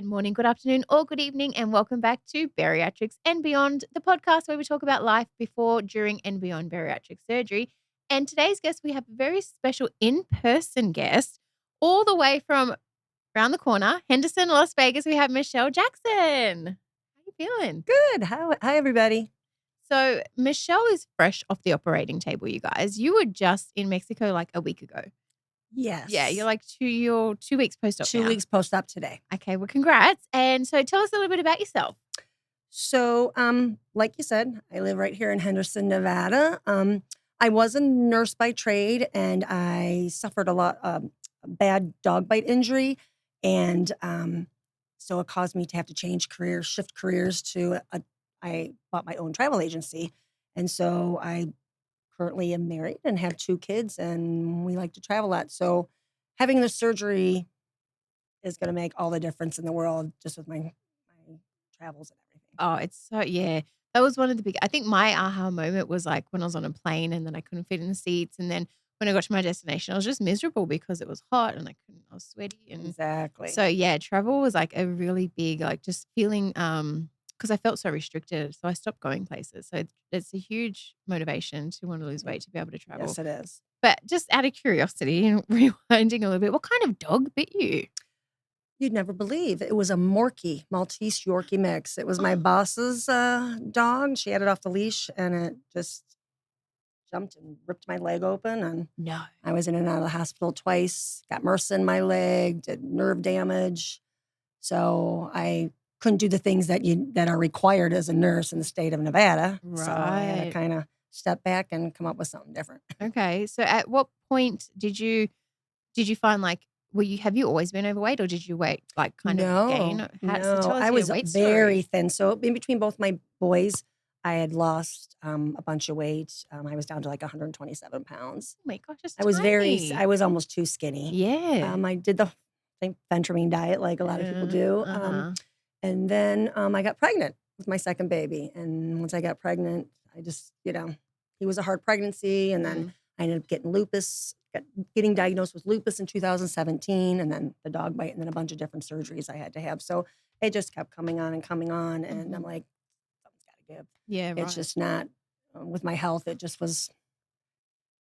morning, good afternoon, or good evening, and welcome back to Bariatrics and Beyond, the podcast where we talk about life before, during, and beyond bariatric surgery. And today's guest, we have a very special in-person guest, all the way from around the corner, Henderson, Las Vegas. We have Michelle Jackson. How you feeling? Good. Hi, everybody. So Michelle is fresh off the operating table, you guys. You were just in Mexico like a week ago. Yes. Yeah, you're 2 weeks post-op 2 now. weeks post-op today. Okay, well, congrats. And so tell us a little bit about yourself. So, like you said, I live right here in Henderson, Nevada. I was a nurse by trade, and I suffered a bad dog bite injury, and so it caused me to have to change careers, shift careers to I bought my own travel agency, and so I currently am married and have 2 kids, and we like to travel a lot. So having the surgery is going to make all the difference in the world just with my travels and everything. Oh, it's so, yeah. That was one of the big, I think my aha moment was like when I was on a plane and then I couldn't fit in the seats. And then when I got to my destination, I was just miserable because it was hot and I was sweaty. And Exactly. so, yeah, travel was like a really big, like just feeling, because I felt so restricted. So I stopped going places. So it's a huge motivation to want to lose weight to be able to travel. Yes, it is. But just out of curiosity and rewinding a little bit, what kind of dog bit you? You'd never believe. It was a Morkie, Maltese Yorkie mix. It was my boss's dog. She had it off the leash, and it just jumped and ripped my leg open. And No. I was in and out of the hospital twice, got MRSA in my leg, did nerve damage. So I couldn't do the things that are required as a nurse in the state of Nevada. Right. So I had to kind of step back and come up with something different. Okay. So at what point did you find like, have you always been overweight or did you gain? No. So tell us I your was weight very story. thin. So in between both my boys, I had lost a bunch of weight. I was down to like 127 pounds. Oh my gosh, that's I was tiny. I was almost too skinny. Yeah. I did the phentermine diet like a lot of people do. And then I got pregnant with my second baby. And once I got pregnant, I just, he was a hard pregnancy. And then I ended up getting diagnosed with lupus in 2017, and then the dog bite, and then a bunch of different surgeries I had to have. So it just kept coming on and coming on. And I'm like, something's got to give. Yeah, right. It's just not, with my health, it just was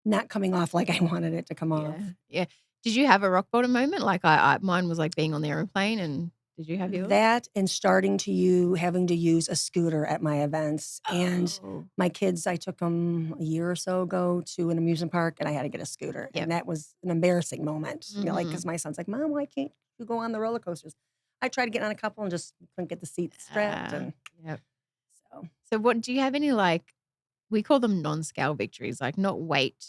not coming off like I wanted it to come off. Yeah. Did you have a rock bottom moment? Like mine was like being on the airplane, and did you have yours? That and having to use a scooter at my events. And my kids, I took them a year or so ago to an amusement park, and I had to get a scooter. Yep. And that was an embarrassing moment. Because my son's like, Mom, why can't you go on the roller coasters? I tried to get on a couple and just couldn't get the seat strapped. So what do you have any, like, we call them non-scale victories, like not weight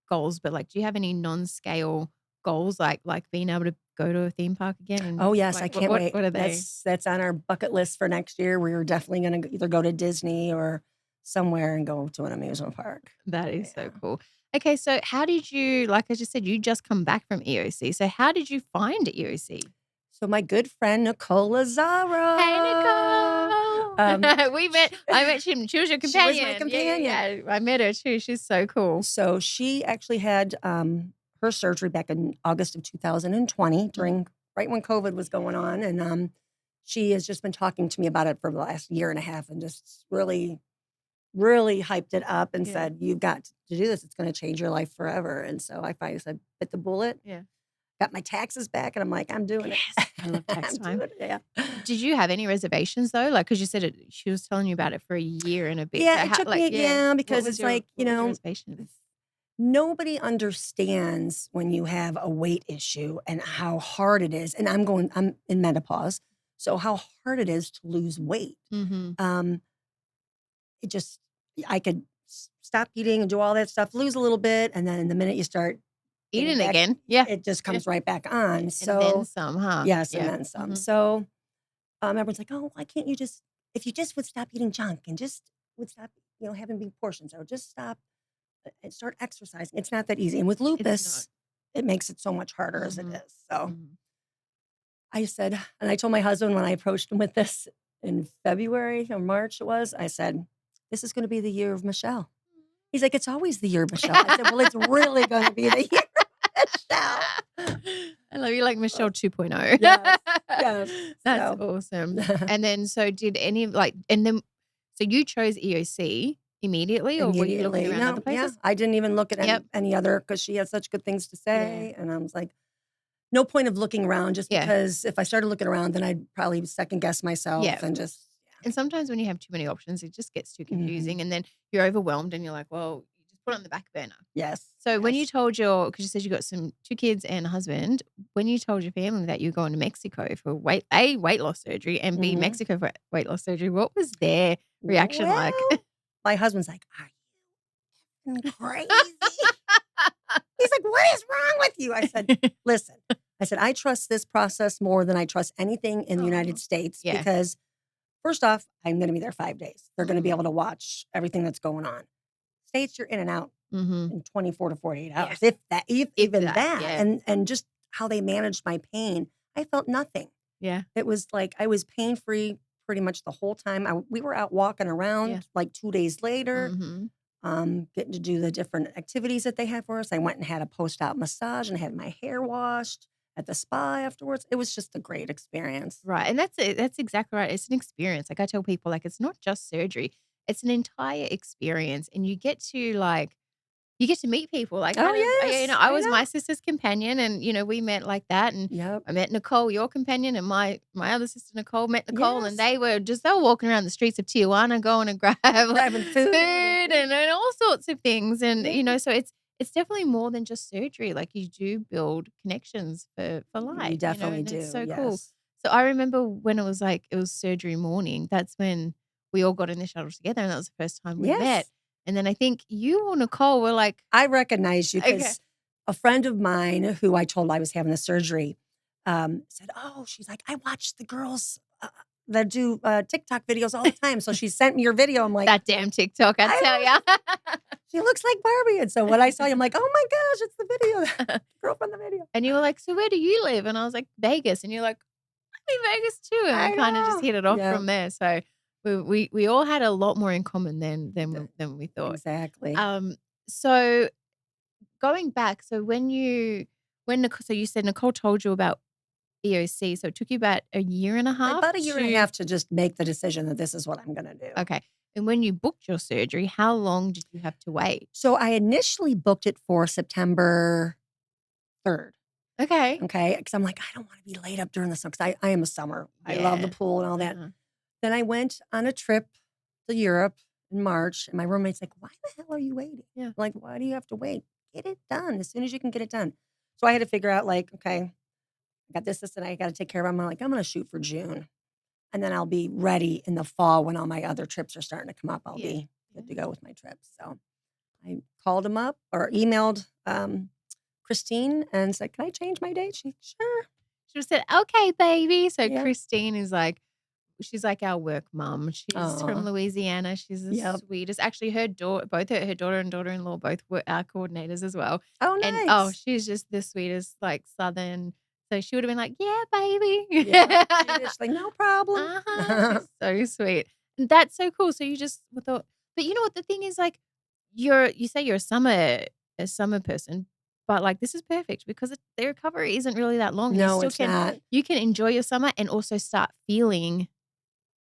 goals, but like, do you have any non-scale goals, like being able to go to a theme park again? And oh yes, like, I can't wait. What are they? That's on our bucket list for next year. We're definitely going to either go to Disney or somewhere and go to an amusement park. That is so cool. Okay, so how did you, like I just said, you just come back from EOC. So how did you find EOC? So my good friend Nicole Lazaro. Hey, Nicole. I met him. She was your companion. She was my companion. Yeah, I met her too. She's so cool. So she actually had her surgery back in August of 2020 right when COVID was going on. And she has just been talking to me about it for the last year and a half and just really, really hyped it up and said, you've got to do this. It's going to change your life forever. And so I finally said, bit the bullet. Yeah. Got my taxes back, and I'm like, I'm doing it. I love tax time. Yeah. Did you have any reservations though? Like, because you said she was telling you about it for a year and a bit. Yeah, so it took me. Yeah, because it's like, nobody understands when you have a weight issue and how hard it is. And I'm in menopause, so how hard it is to lose weight. I could stop eating and do all that stuff, lose a little bit, and then the minute you start eating back, again, it just comes right back on. And so then some, huh? Yes, and then some. So everyone's like, oh, why can't you if you just would stop eating junk and just would stop, having big portions, or just stop and start exercising. It's not that easy. And with lupus, it makes it so much harder as it is. So I said, and I told my husband when I approached him with this in February or March it was, I said, this is going to be the year of Michelle. He's like, it's always the year of Michelle. I said, well, it's really going to be the year of Michelle. I love you like Michelle 2.0. Yes, yes. That's So awesome. And then, so did any so you chose EOC immediately, or were you looking immediately. around other No, yeah. places? I didn't even look at Yep. any other because she had such good things to Yeah. say. And I was like, no point of looking around just Yeah. because if I started looking around, then I'd probably second guess myself Yeah. and just, And sometimes when you have too many options, it just gets too Mhm. confusing, and then you're overwhelmed, and you're like, well, you just put it on the back burner. Yes. So when you yes. told because you said you got two kids and a husband, when you told your family that you were going to Mexico for weight loss surgery and B, Mhm. Mexico for weight loss surgery, what was their reaction like? Well, my husband's like, are you crazy? He's like, what is wrong with you? I said, listen, I trust this process more than I trust anything in the Aw. United States Yeah. because first off, I'm going to be there 5 days. They're going to be Mhm. able to watch everything that's going on. States, you're in and out Mhm. in 24 to 48 hours, Yeah. if even that. yeah. And just how they managed my pain, I felt nothing. Yeah. It was like I was pain free pretty much the whole time. We were out walking around Yeah. like 2 days later. Mhm. Getting to do the different activities that they had for us. I went and had a post-op massage and had my hair washed at the spa afterwards. It was just a great experience. Right, and that's it. That's exactly right. It's an experience. Like I tell people, like it's not just surgery; it's an entire experience, and you get to meet people. Like Oh, I I was know. my sister's companion, and we met like that, and Yep. I met Nicole, your companion, and my other sister Nicole met Nicole, and Yes. they were walking around the streets of Tijuana, going to grab Grabbing food. and all sorts of things, and Yeah. so it's definitely more than just surgery. Like you do build connections for life, You definitely and it's do, so cool. yes. So I remember when it was surgery morning. That's when we all got in the shuttle together, and that was the first time we met. Yes. And then I think you or Nicole were like, I recognize you Okay. because a friend of mine who I told I was having the surgery said, "Oh, she's like, I watch the girls that do TikTok videos all the time." So she sent me your video. I'm like, that damn TikTok, I I tell know, ya. she looks like Barbie. And so when I saw you, I'm like, oh my gosh, it's the video, the girl from the video. And you were like, so where do you live? And I was like, Vegas. And you're like, I'm in Vegas too. And I we kind of just know. hit it off Yeah. from there. So we all had a lot more in common than we thought. Exactly. So going back, so so you said Nicole told you about EOC, so it took you about a year and a half? About a year and a half to just make the decision that this is what I'm going to do. Okay. And when you booked your surgery, how long did you have to wait? So I initially booked it for September 3rd. Okay. Okay. Because I'm like, I don't want to be laid up during the summer because I am a summer. I love the Yeah. pool and all that. Uh-huh. Then I went on a trip to Europe in March, and my roommate's like, why the hell are you waiting? Yeah. I'm like, why do you have to wait? Get it done as soon as you can get it done. So I had to figure out, like, okay, I got this, and I got to take care of it. I'm like, I'm going to shoot for June. And then I'll be ready in the fall when all my other trips are starting to come up. I'll be good to go with my trips. So I called him up or emailed Christine and said, can I change my date? Sure. She said, okay, baby. So Yeah. Christine is like, she's like our work mom. She's Aw. from Louisiana. She's the Yep. sweetest. Actually, her daughter and daughter-in-law both were our coordinators as well. Oh, And nice. she's just the sweetest, like Southern. So she would have been like, yeah, baby. Yeah. She's like, no problem. She's so sweet. And that's so cool. So you just thought, but you know what the thing is, like, you say you're a summer person, but like this is perfect because the recovery isn't really that long. No, it's not. You can enjoy your summer and also start feeling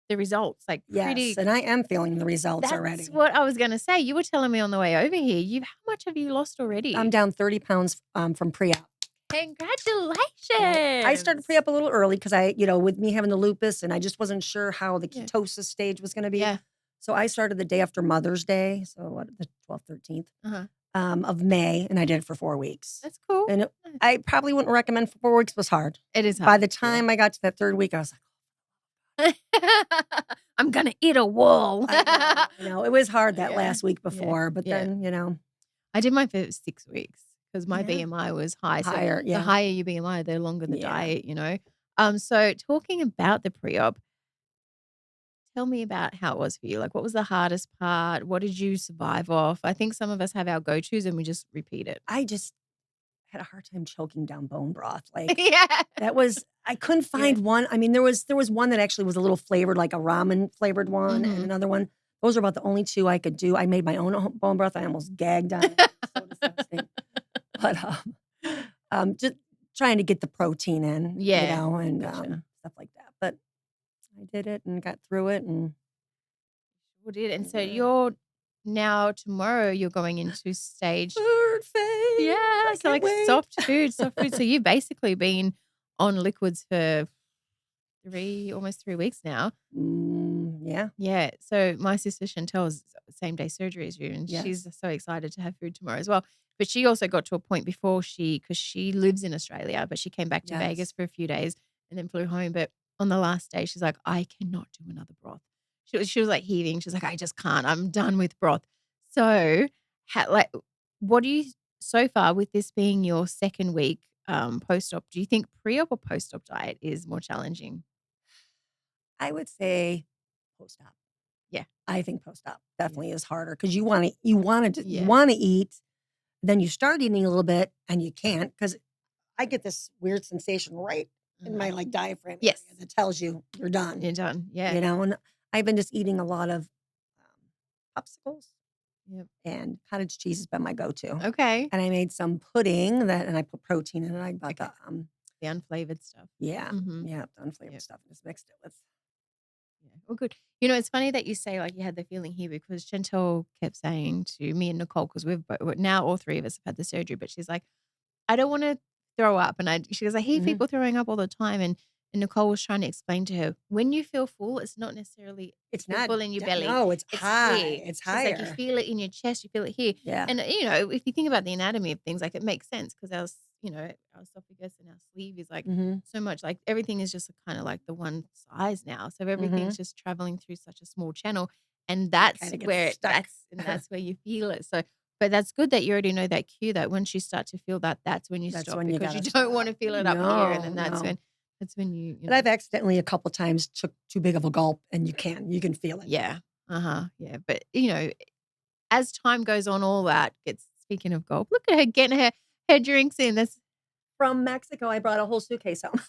the results, like pretty. Yes, and I am feeling the results That's already. what I was gonna say. You were telling me on the way over here. How much have you lost already? I'm down 30 pounds from pre-op. Congratulations! I started pre-op a little early because with me having the lupus, and I just wasn't sure how the ketosis stage was going to be. Yeah. So I started the day after Mother's Day, so the 12th, 13th Uh-huh. of May, and I did it for 4 weeks. That's cool. And I probably wouldn't recommend for 4 weeks. It was hard. It is hard. By the time I got to that 3rd week, I was like, I'm gonna eat a wall. I know. It was hard that last week before, but then, I did mine for 6 weeks because my BMI was high. So higher, the higher your BMI, the longer the diet, So talking about the pre-op, tell me about how it was for you. Like, what was the hardest part? What did you survive off? I think some of us have our go-tos and we just repeat it. I just had a hard time choking down bone broth. Like, I couldn't find one. I mean, there was one that actually was a little flavored, like a ramen flavored one, and another one. Those are about the only two I could do. I made my own bone broth. I almost gagged on it. It was so disgusting. But just trying to get the protein in, Yeah. and Gotcha. stuff like that. But I did it and got through it, and We did. And so yeah. you're now tomorrow you're going into stage. Third phase. Yeah, I so can't like wait. soft food, soft food. So you've basically been on liquids for almost 3 weeks now. Yeah. Yeah. So my sister Chantel's same day surgery as you, and Yes. she's so excited to have food tomorrow as well. But she also got to a point before because she lives in Australia, but she came back to Vegas Yes. for a few days and then flew home. But on the last day, she's like, I cannot do another broth. She was like heaving. She's like, I just can't. I'm done with broth. So, like, what do you so far with this being your second week post op? Do you think pre op or post op diet is more challenging? I would say post-op. Yeah. I think post-op Yeah. definitely is harder because you want to you Yeah. want to eat, then you start eating a little bit and you can't because I get this weird sensation right in my like diaphragm Yes. area that tells you you're done. You're done. Yeah. And I've been just eating a lot of popsicles, Yep. and cottage cheese has been my go-to. Okay. And I made some pudding and I put protein in it. I bought Okay. The unflavored stuff. the Mhm. unflavored Yep. stuff and just mixed it with. Yeah. Well, good. It's funny that you say like you had the feeling here because Chantel kept saying to me and Nicole, because now all three of us have had the surgery, but she's like, I don't want to throw up. And she goes, I hear Mhm. people throwing up all the time. And Nicole was trying to explain to her, when you feel full, it's not necessarily It's feel not. full in your belly. No, it's high. Here. It's She's like, you higher. feel it in your chest, you feel it here. Yeah. And if you think about the anatomy of things, like it makes sense because our esophagus and our sleeve is like Mhm. so much, like everything is just kind of like the one size now. So everything's just traveling through such a small channel. And that's kinda gets where stuck. that's where you feel it. So but that's good that you already know that cue that once you start to feel that, that's when you That's stop when you because you gotta don't want to stop. feel it up here. And then No, no. that's when you But I've accidentally a couple times took too big of a gulp, and you can feel it. yeah. Uh-huh. Yeah. But as time goes on, all that gets speaking of gulp, look at her getting her drinks in. That's From Mexico, I brought a whole suitcase home.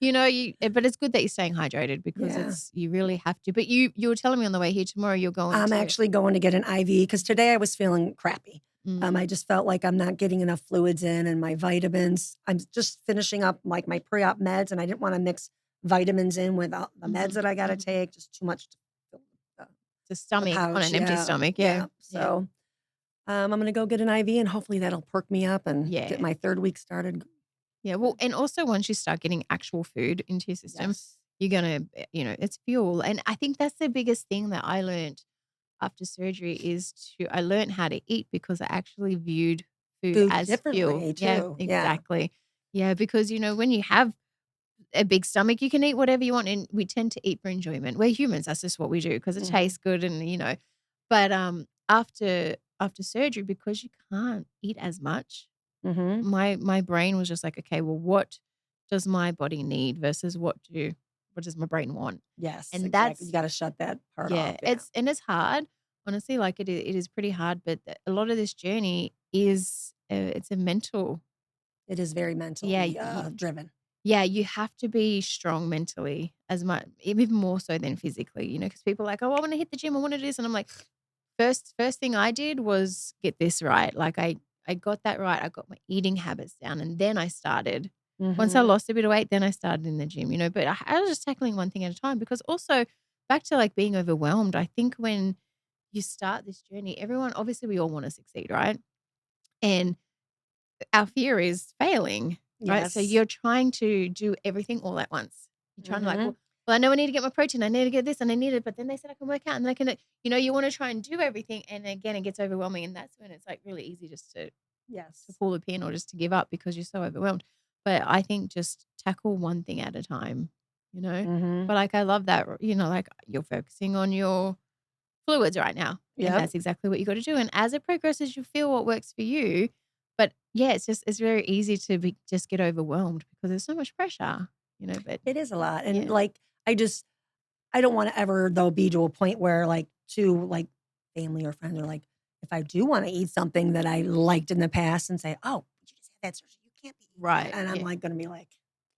but it's good that you're staying hydrated because Yeah. you really have to. But you were telling me on the way here tomorrow you're going I'm to actually going to get an IV because today I was feeling crappy. I just felt like I'm not getting enough fluids in and my vitamins. I'm just finishing up like my pre-op meds, and I didn't want to mix vitamins in with the meds that I got to take. Just too much to fill the stomach on pouch. an empty stomach. Yeah. So I'm going to go get an IV, and hopefully that'll perk me up and Yeah. get my third week started. Yeah. Well, and also once you start getting actual food into your system, Yes. you're gonna, it's fuel. And I think that's the biggest thing that I learned after surgery I learned how to eat because I actually viewed food Food as fuel. differently Yeah, too. Yeah. exactly. Yeah, because when you have a big stomach, you can eat whatever you want, and we tend to eat for enjoyment. We're humans. That's just what we do because it Mhm. tastes good, and. But after surgery, because you can't eat as much, Mhm. my brain was just like, okay, well, what does my body need versus what does my brain want? Yes, And exactly. You that's got to shut that part off. Yeah. it's hard. Honestly, like it is pretty hard. But a lot of this journey is it's a mental. It is very Yeah, mentally driven. yeah, you have to be strong mentally as much, even more so than physically. Because people are like, oh, I want to hit the gym, I want to do this, and I'm like, first thing I did was get this right. Like I got that right. I got my eating habits down, and then I started. Once I Mhm. lost a bit of weight, then I started in the gym. But I was just tackling one thing at a time because also back to like being overwhelmed. I think when you start this journey, everyone obviously we all want to succeed, right? And our fear is failing, right? So Yes. you're trying to do everything all at once. You're trying to like, Mhm. well, I know I need to get my protein. I need to get this and I need it. But then they said I can work out and then I can, you want to try and do everything. And again, it gets overwhelming. And that's when it's like really easy just to Yes. pull the pin or just to give up because you're so overwhelmed. But I think just tackle one thing at a time. Mhm. But like, I love that, like you're focusing on your fluids right now. And Yep. that's exactly what you got to do. And as it progresses, you feel what works for you. But yeah, it's very easy to just get overwhelmed because there's so much pressure. But It is a lot. And yeah. like I don't want to ever though be to a point where like family or friends are like, if I do want to eat something that I liked in the past and say, oh, but you just had that surgery, you can't be eating that. Right. And I'm Yeah. like gonna be like,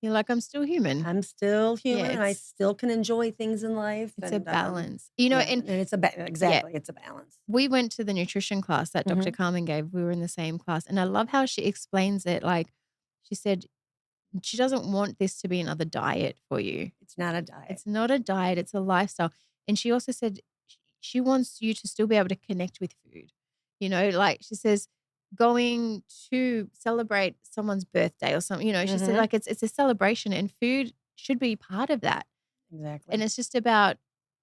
You're like, I'm still human. I'm still human and I it's still can enjoy things in life. it's a And balance. and it's Yeah, exactly, it's a balance. we went to the nutrition class that Dr. Mhm. Carmen gave. We were in the same class. And I love how she explains it. Like, she said she doesn't want this to be another diet for you. It's not a diet. It's not a diet, it's a lifestyle. And she also said she wants you to still be able to connect with food. Like she says, going to celebrate someone's birthday or something, she said like it's a celebration and food should be part of that. Exactly. And it's just about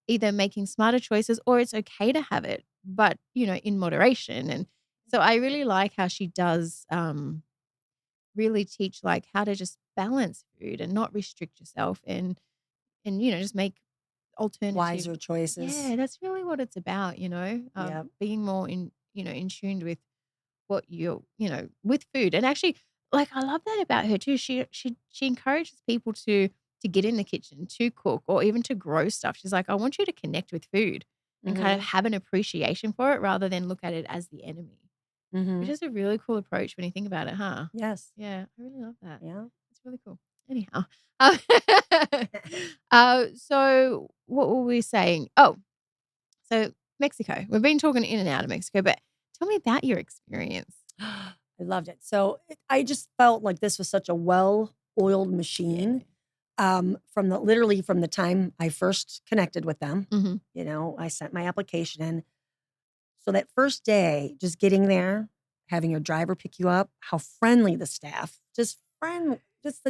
either making smarter choices or it's okay to have it, but in moderation. And so I really like how she does really teach like how to just balance food and not restrict yourself and just make alternative Wiser choices. Yeah, that's really what it's about, Yep. being more in tuned with what with food. And actually, like I love that about her too. She encourages people to get in the kitchen, to cook, or even to grow stuff. She's like, I want you to connect with food and kind of have an appreciation for it rather than look at it as the enemy. Which is a really cool approach when you think about it, huh? Yes. Yeah, I really love that. Yeah. It's really cool. Anyhow, so what were we saying? Oh, so Mexico. We've been talking in and out of Mexico, but tell me about your experience. I loved it. So I just felt like this was such a well-oiled machine. From the time I first connected with them. I sent my application in. So that first day, just getting there, having your driver pick you up, how friendly the staff, just the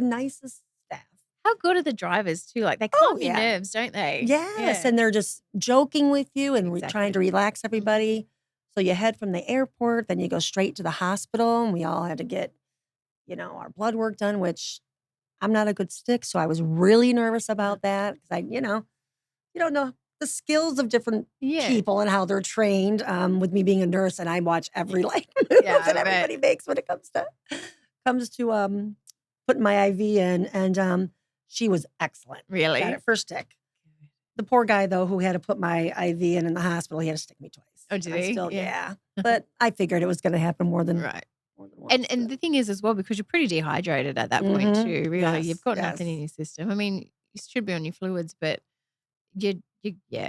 nicest staff. How good are the drivers too? Like they calm your nerves, don't they? Yes, and they're just joking with you and trying to relax everybody. So you head from the airport, then you go straight to the hospital, and we all had to get, our blood work done, which I'm not a good stick, so I was really nervous about that because you don't know the skills of different people and how they're trained. With me being a nurse, and I watch every move that everybody makes when it comes to putting my IV in, and she was excellent. Really, got it first stick. The poor guy though, who had to put my IV in the hospital, he had to stick me twice. Oh, did he? Still, yeah. But I figured it was going to happen more than right. More than once, and the thing is as well, because you're pretty dehydrated at that point too. Really, Yes, you've got nothing in your system. I mean, you should be on your fluids, but you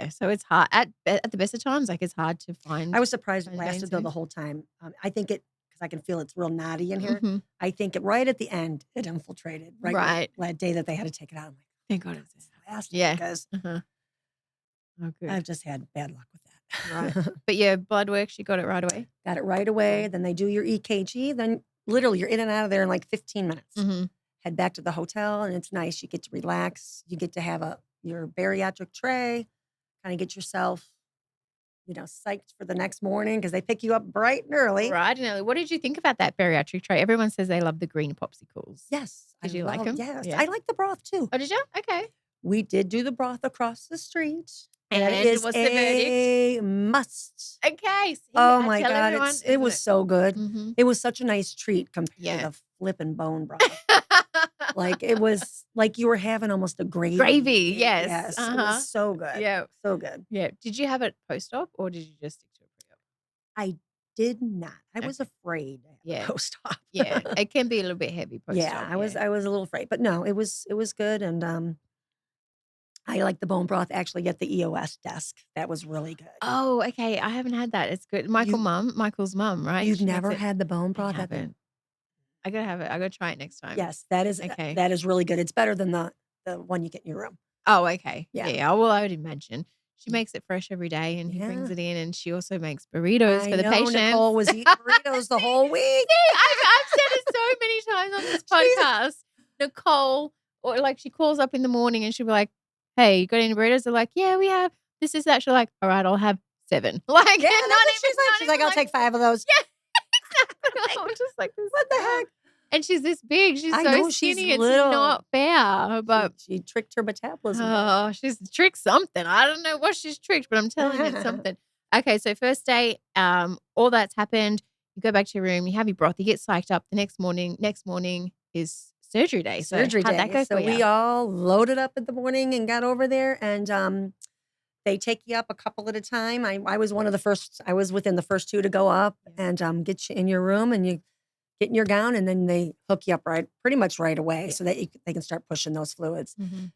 so it's hard at the best of times. Like it's hard to find. I was surprised it lasted though the whole time. I think because I can feel it's real knotty in here. I think right at the end it infiltrated. Right. That day that they had to take it out. I'm like, thank God it's lasting because oh, good. I've just had bad luck with that. Right. But your blood work, she got it right away? Got it right away. Then they do your EKG. Then literally you're in and out of there in like 15 minutes. Head back to the hotel and it's nice. You get to relax. You get to have your bariatric tray, kind of get yourself, psyched for the next morning because they pick you up bright and early. Right and early. What did you think about that bariatric tray? Everyone says they love the green popsicles. Yes. Did you like them? Yes. Yeah. I like the broth too. Oh, did you? Okay. We did do the broth across the street. And it is what's the verdict? A must. Okay. See, oh my God. It was so good. It was such a nice treat compared to the flipping bone broth. Like it was like you were having almost a gravy. Gravy, yes. Yes. It was so good. Yeah. So good. Yeah. Did you have it post-op or did you just stick to it pre-op? I did not. I was afraid to have post-op. Yeah. It can be a little bit heavy post-op. Yeah. I was a little afraid. But no, it was good. And I like the bone broth actually at the EOS desk. That was really good. Oh, okay. I haven't had that. It's good. Michael's mum, right? You've never had the bone broth? I haven't. I gotta have it. I gotta try it next time. Yes, that is okay. That is really good. It's better than the one you get in your room. Oh, okay. Yeah. Well, I would imagine. She makes it fresh every day and he brings it in and she also makes burritos for the patients. Nicole was eating burritos the whole week. See, I've said it so many times on this podcast. Nicole, or like she calls up in the morning and she'll be like, hey, you got any burritos? They're like, yeah, we have this is that. She's like, all right, I'll have 7. Like, yeah, she's like, I'll take 5 of those. Yeah. I'm just like, what the heck? And she's this big. She's so skinny. It's little. not fair. But she tricked her metabolism. Oh, she's tricked something. I don't know what she's tricked, but I'm telling you it's something. Okay, so first day, all that's happened. You go back to your room. You have your broth. You get psyched up. The next morning is surgery day. So how'd that go for you? We all loaded up in the morning and got over there, and they take you up a couple at a time. I was one of the first. I was within the first 2 to go up and get you in your room, and you get in your gown, and then they hook you up pretty much right away so that they can start pushing those fluids.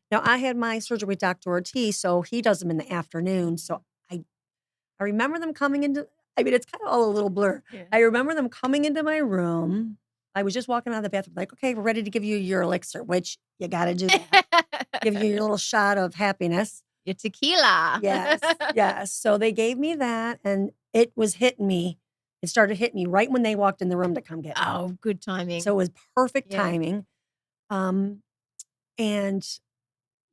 Now, I had my surgery with Dr. Ortiz, so he does them in the afternoon. So I remember them coming into. I mean, it's kind of all a little blur. Yeah. I remember them coming into my room, I was just walking out of the bathroom, like, okay, we're ready to give you your elixir, which you got to do that. Give you your little shot of happiness. Your tequila. Yes, yes. So they gave me that, and it was hitting me. It started hitting me right when they walked in the room to come get me. Oh, good timing. So it was perfect Yeah. timing. And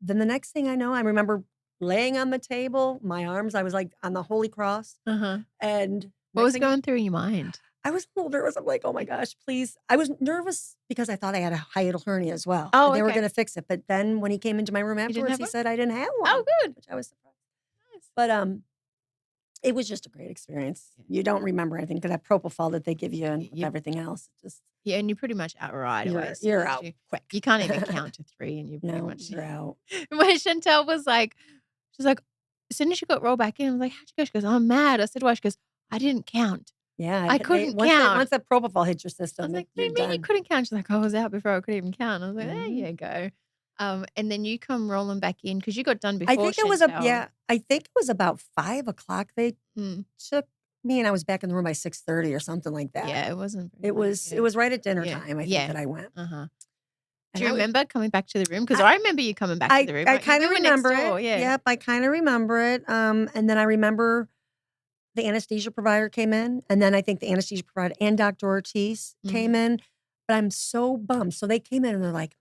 then the next thing I know, I remember laying on the table, my arms, I was like on the Holy Cross. Uh-huh. And What was going through your mind? I was a little nervous. I'm like, oh my gosh, please. I was nervous because I thought I had a hiatal hernia as well. Oh, They were okay. going to fix it. But then when he came into my room didn't afterwards, have he one? said I didn't have one. Oh, good. Which I was surprised. Nice. But it was just a great experience. You don't remember anything because that propofol that they give you and with everything else, just Yeah, and you're pretty much out right away. As soon you're as out quick. You can't even count to 3 and you're pretty No, much you're out. When Chantel was like, she's like, as soon as she got rolled back in, I was like, how'd you go? She goes, I'm mad. I said, why? She goes, I didn't count. Yeah, I couldn't once count. once that propofol hits your I system, was like, what do you're you mean you done. couldn't count? She's like, I was out before I could even count. I was like, there Mhm. you go. And then you come rolling back in because you got done before I think it was Chantel. I think it was about 5 o'clock they Mm. took me, and I was back in the room by 6:30 or something like that. Yeah, it wasn't very It late, was yeah. it was right at dinner Yeah, time, I think, yeah. that I went. Uh-huh. And Do you I was remember coming back to the room? Because I remember you coming back to the room. I Like, kind of we were next remember door, it. yeah. Yep, I kind of remember it. And then I remember the anesthesia provider came in, and then I think the anesthesia provider and Dr. Ortiz came in. But I'm so bummed. So they came in and they're like,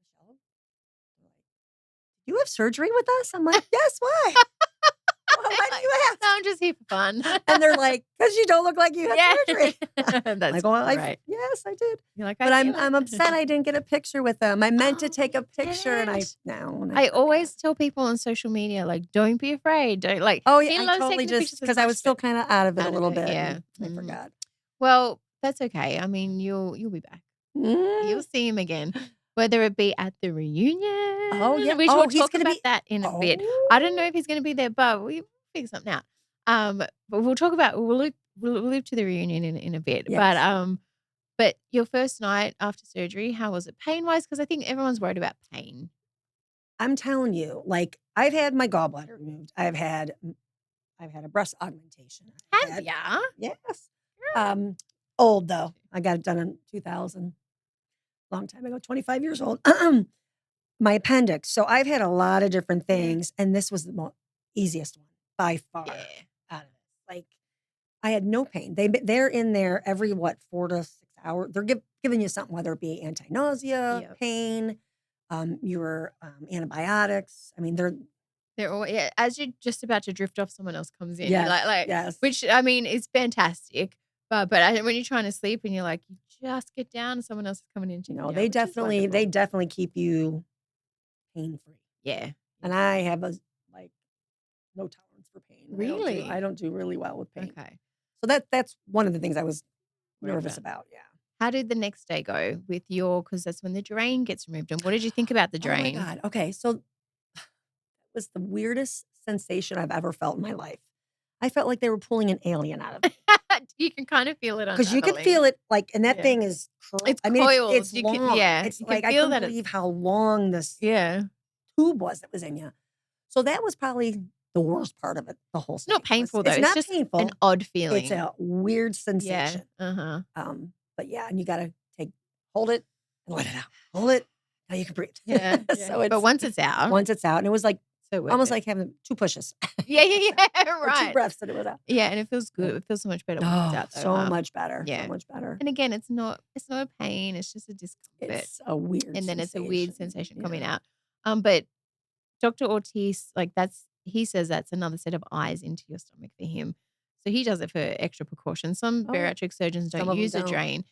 Michelle, you have surgery with us? I'm like, yes, why? Why do you ask? No, I'm just here for fun. And they're like, because you don't look like you had surgery. That's Like, well, right. yes, I did. You're like, But I feel I'm it. upset I didn't get a picture with them. I meant to Oh, take a you picture, and I didn't? no. I always tell people on social media, like, don't be afraid. Don't like. Oh He yeah, I loves totally taking the just pictures as because I was much, still but kind of out of it a out of little it, bit. yeah. And I forgot. Well, that's okay. I mean, you'll be back. You'll see him again, whether it be at the reunion. Oh yeah. We Oh, will he's talk gonna about be. that in a bit. Oh. I don't know if he's going to be there, but we'll figure something out. But we'll talk about we'll loop to the reunion in a bit. Yes. But your first night after surgery, how was it pain wise? Because I think everyone's worried about pain. I'm telling you, like I've had my gallbladder removed. I've had a breast augmentation. Have ya? Yes. Old though. I got it done in 2000. Long time ago, 25 years old. My appendix. So I've had a lot of different things, and this was the easiest one by far out of this. Like I had no pain. They're in there every 4 to 6 hours. They're giving you something, whether it be anti-nausea, pain, your antibiotics. I mean, they're all as you're just about to drift off, someone else comes in. Yes, Like yes. which I mean is fantastic. But when you're trying to sleep and you're like, you just get down and someone else is coming in. No, they definitely keep you pain free. Yeah. And I have no tolerance for pain. Really? I don't do really well with pain. Okay. So that's one of the things I was nervous about. Yeah. How did the next day go with because that's when the drain gets removed. And what did you think about the drain? Oh my God. Okay. So it was the weirdest sensation I've ever felt in my life. I felt like they were pulling an alien out of me. You can kind of feel it because you can feel it and that thing is it's coiled. It's you long. It's you like can I feel couldn't that believe how long this tube was that was in you. So that was probably the worst part of it. The whole it's not painful though. It's It's not just painful. an odd feeling. It's a weird sensation. Yeah. But yeah, and you got to hold it and let it out. Hold it. Now you can breathe. Yeah. So but once it's out, and it was like so almost like having 2 pushes. Yeah, Or 2 breaths and it was out. Yeah, and it feels good. It feels so much better when it's out. Though. So much better. Yeah. So much better. And again, it's not a pain. It's just a discomfort. It's a weird and then it's a weird sensation coming Yeah. out. But Dr. Ortiz, he says that's another set of eyes into your stomach for him. So he does it for extra precaution. Some bariatric surgeons Some don't of them use a don't. drain.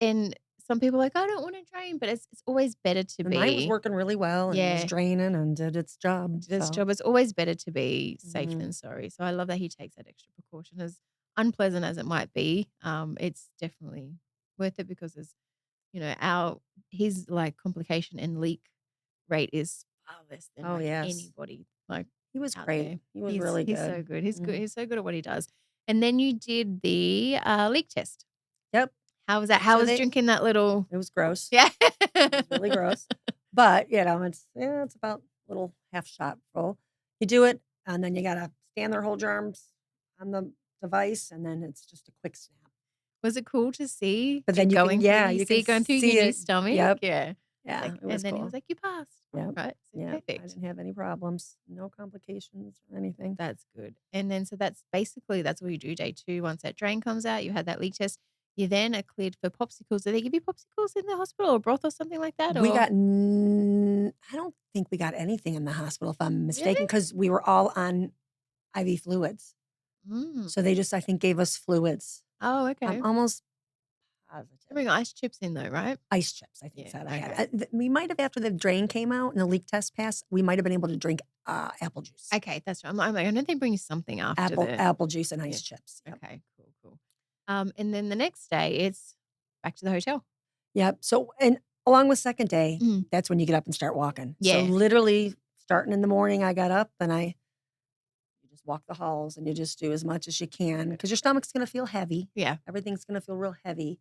And some people are like, I don't want to drain, but it's always better to And be. mine was working really well and it was Yeah. draining and did its job. It's always better to be safe Mhm. than sorry. So I love that he takes that extra precaution. As unpleasant as it might be, it's definitely worth it because his complication and leak rate is far less than anybody. Like He was out great. there. He was really good. He's so good. He's good. Mhm. He's so good at what he does. And then you did the leak test. Yep. How was that? How was drinking that little? It was gross. Yeah, It was really gross. But it's about a little half shot full. You do it, and then you gotta stand there, hold your arms on the device, and then it's just a quick snap. Was it cool to see But then it you can going through yeah, you you see can it going through see your new it. stomach? Yep. Yeah. Yeah, Like, it was and then he was cool. like, "You passed." Yep. Right? So Yep. I perfect. didn't have any problems, no complications or anything. That's good. And then so that's basically that's what you do day 2. Once that drain comes out, you had that leak test, you then are cleared for popsicles. Do they give you popsicles in the hospital or broth or something like that? We Or got I don't think we got anything in the hospital, if I'm mistaken, really? because we were all on IV fluids. Mm. So they just, I think, gave us fluids. Oh, I'm okay. almost They positive. bring ice chips in though, right? Ice chips, I think Yeah. said I had. Okay. We might have, after the drain came out and the leak test passed, we might have been able to drink apple juice. Okay, that's right. I'm like, I know they bring you something after the Apple juice and yeah. ice chips. Yep. Okay, cool, cool. And then the next day it's back to the hotel. Yep. So, and along with second day, Mm. that's when you get up and start walking. So Yeah. literally starting in the morning, I got up and you just walk the halls and you just do as much as you can because your stomach's going to feel heavy. Yeah. Everything's going to feel real heavy.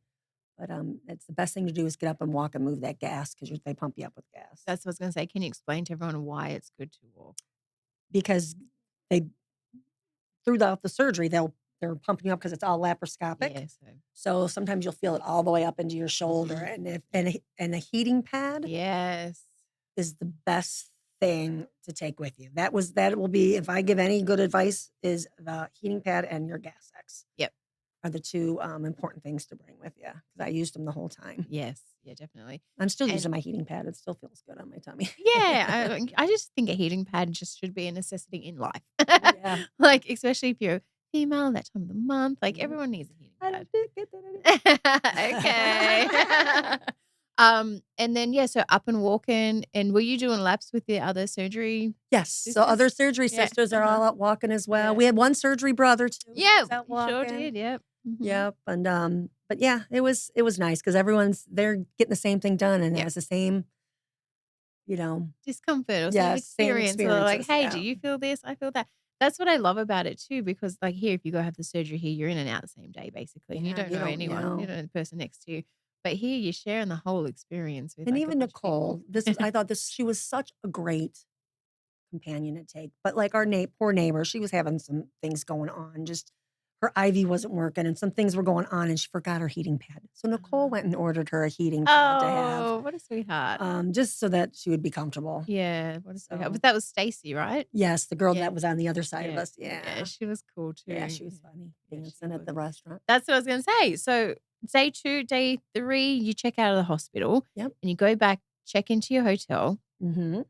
But it's the best thing to do is get up and walk and move that gas because they pump you up with gas. That's what I was gonna say. Can you explain to everyone why it's good to walk? Because they throughout the surgery they're pumping you up because it's all laparoscopic. Yeah, So sometimes you'll feel it all the way up into your shoulder, Mhm. and a heating pad Yes. is the best thing to take with you. That will be, if I give any good advice, is the heating pad and your gas X. Yep. Are the two important things to bring with you because I used them the whole time. Yes. Yeah, definitely. I'm still And using my heating pad. It still feels good on my tummy. yeah, I just think a heating pad just should be a necessity in life. Yeah. Like, especially if you're female, that time of the month, like Yep. everyone needs a heating I pad. don't get that Okay. And then yeah, so up and walking. And were you doing laps with the other surgery Yes. So sisters? other surgery Yeah. sisters are all out walking as well. Yeah. We had one surgery brother too. He Yeah, was out you sure walking. did. Yep. Mhm. Yep. And but yeah, it was nice because they're getting the same thing done and it Yep. has the same, you know, Discomfort or yeah, same same experience. Or like, experiences. hey, Yeah. do you feel this? I feel that. That's what I love about it too, because like here, if you go have the surgery here, you're in and out the same day basically, and you Yeah, don't you know don't anyone, you know. don't know the person next to you. But here, you're sharing the whole experience with And like a even bunch of people. Nicole, I thought she was such a great companion to take. But like our poor neighbor, she was having some things going on. Just her IV wasn't working and some things were going on and she forgot her heating pad. So Nicole went and ordered her a heating pad to have, Oh, what a sweetheart! just so that she would be comfortable. Yeah, what a sweetheart. So But that was Stacy, right? yes, the girl Yeah, that was on the other side of yeah, us. yeah. Yeah. She was cool too. Yeah, she was funny Yeah, she dancing at was. the restaurant. That's what I was gonna say. So day 2, day 3, you check out of the hospital. Yep. And you go back, check into your hotel. Mm-hmm.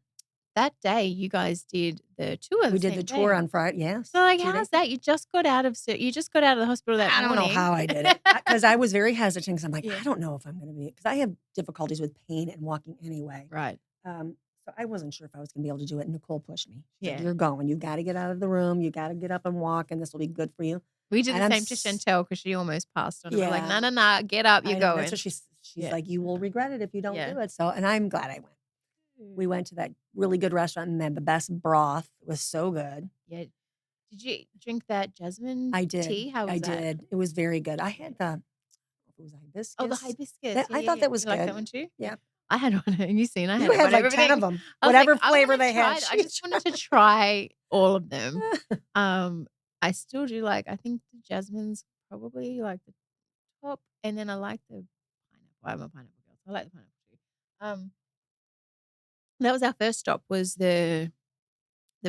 That day, you guys did the tour We the did the same tour day. on Friday. Yes. So, like, 2 how's days ago. that? You just got out of the hospital that I don't morning. know how I did it because I was very hesitant because I'm like, Yeah. I don't know if I'm going to be, because I have difficulties with pain and walking anyway. Right. So I wasn't sure if I was going to be able to do it. Nicole pushed me. She said, Yeah. you're going. You got to get out of the room. You got to get up and walk, and this will be good for you. We did And the I'm same to Chantel because she almost passed on it. We're like, Yeah. no, get up, I you're know, going. that's what she's Yeah. like, you will regret it if you don't Yeah. do it. So, and I'm glad I went. We went to that really good restaurant and had the best broth. It was so good. Yeah. Did you drink that jasmine I did. tea? How was I that? did. It was very good. I had it was hibiscus. Oh, the hibiscus. That- I thought that was You like good. that one too? Yeah. I had one. Have you seen? I had You one had of like 10 of everything. them. I was Whatever like, I flavor wanna they had. try I just wanted to try all of them. I still do like, I think the jasmine's probably like the top, and then I like the pineapple. I'm a pineapple girl, so I like the pineapple too. That was our first stop, was the